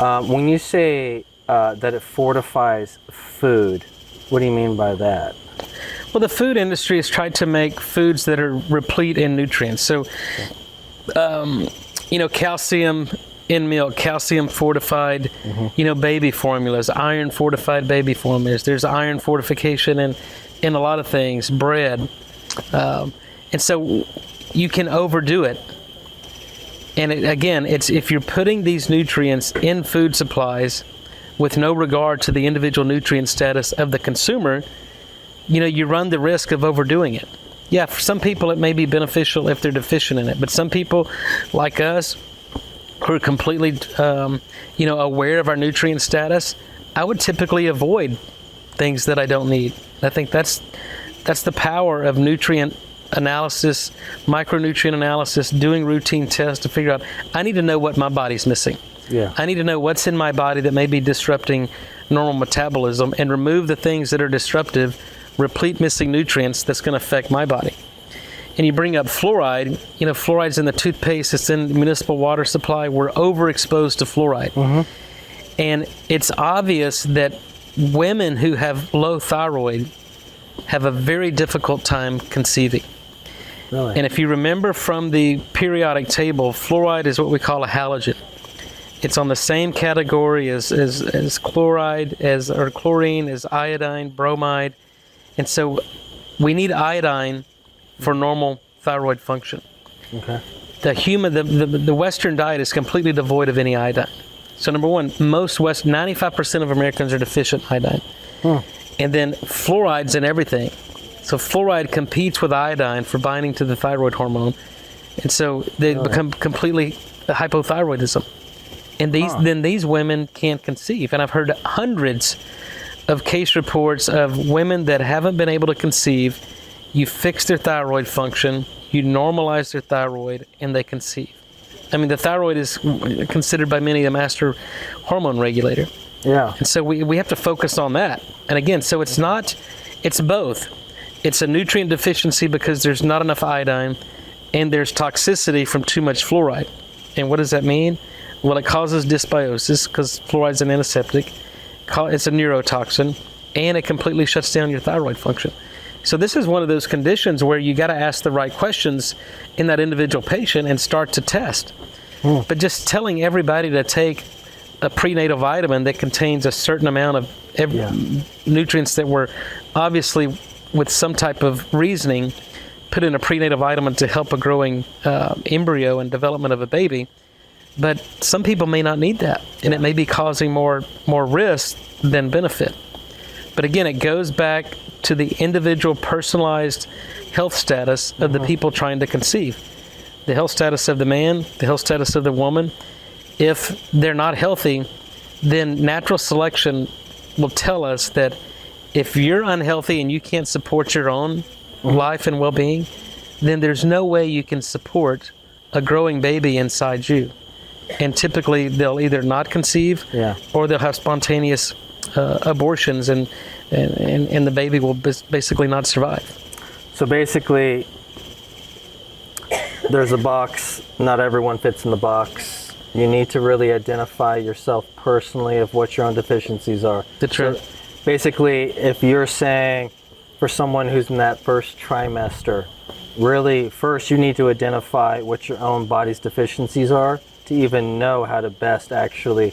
When you say that it fortifies food, what do you mean by that? Well, the food industry has tried to make foods that are replete in nutrients. So, calcium in milk, calcium fortified, baby formulas, iron fortified baby formulas. There's iron fortification in a lot of things, bread. And so you can overdo it. And it's if you're putting these nutrients in food supplies with no regard to the individual nutrient status of the consumer, you run the risk of overdoing it. Yeah, for some people it may be beneficial if they're deficient in it, but some people like us who are completely, aware of our nutrient status, I would typically avoid things that I don't need. I think that's the power of nutrient analysis, micronutrient analysis, doing routine tests to figure out, I need to know what my body's missing. Yeah. I need to know what's in my body that may be disrupting normal metabolism and remove the things that are disruptive, replete missing nutrients that's going to affect my body. And you bring up fluoride. Fluoride's in the toothpaste, it's in the municipal water supply. We're overexposed to fluoride. Mm-hmm. And it's obvious that women who have low thyroid have a very difficult time conceiving. Really? And if you remember from the periodic table, fluoride is what we call a halogen. It's on the same category as chloride, or chlorine, as iodine, bromide. And so we need iodine for normal thyroid function. Okay. The Western diet is completely devoid of any iodine. So number one, 95% of Americans are deficient in iodine. And then fluoride's in everything. So fluoride competes with iodine for binding to the thyroid hormone. And so they become completely hypothyroidism. And then these women can't conceive. And I've heard hundreds of case reports of women that haven't been able to conceive. You fix their thyroid function, you normalize their thyroid, and they conceive. I mean, the thyroid is considered by many a master hormone regulator. Yeah. And so we have to focus on that. And again, so it's both. It's a nutrient deficiency because there's not enough iodine, and there's toxicity from too much fluoride. And what does that mean? Well, it causes dysbiosis because fluoride's an antiseptic. It's a neurotoxin, and it completely shuts down your thyroid function. So this is one of those conditions where you got to ask the right questions in that individual patient and start to test. But just telling everybody to take a prenatal vitamin that contains a certain amount of nutrients that were obviously, with some type of reasoning, put in a prenatal vitamin to help a growing embryo and development of a baby. But some people may not need that, and it may be causing more risk than benefit. But again, it goes back to the individual personalized health status of the people trying to conceive. The health status of the man, the health status of the woman. If they're not healthy, then natural selection will tell us that if you're unhealthy and you can't support your own life and well-being, then there's no way you can support a growing baby inside you. And typically they'll either not conceive or they'll have spontaneous abortions, and the baby will basically not survive. So basically, there's a box. Not everyone fits in the box. You need to really identify yourself personally of what your own deficiencies are. That's right. So basically, if you're saying for someone who's in that first trimester, really first you need to identify what your own body's deficiencies are to even know how to best actually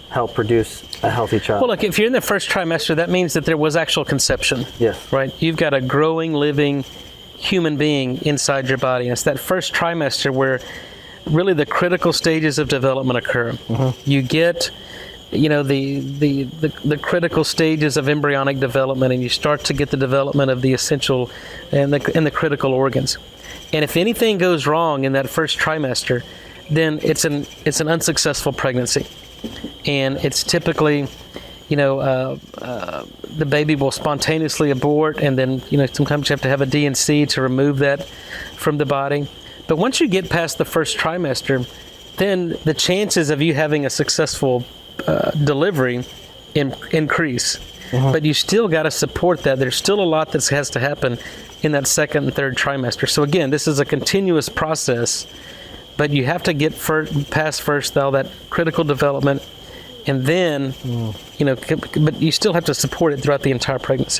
help produce a healthy child. Well, look, if you're in the first trimester, that means that there was actual conception. Yes. Right? You've got a growing, living human being inside your body. And it's that first trimester where really the critical stages of development occur. You get, the critical stages of embryonic development, and you start to get the development of the essential and the critical organs. And if anything goes wrong in that first trimester, then it's an unsuccessful pregnancy. And it's typically, the baby will spontaneously abort, and then, sometimes you have to have a D&C to remove that from the body. But once you get past the first trimester, then the chances of you having a successful delivery increase. But you still got to support that. There's still a lot that has to happen in that second and third trimester. So again, this is a continuous process, but you have to get past first all that critical development, and then, but you still have to support it throughout the entire pregnancy.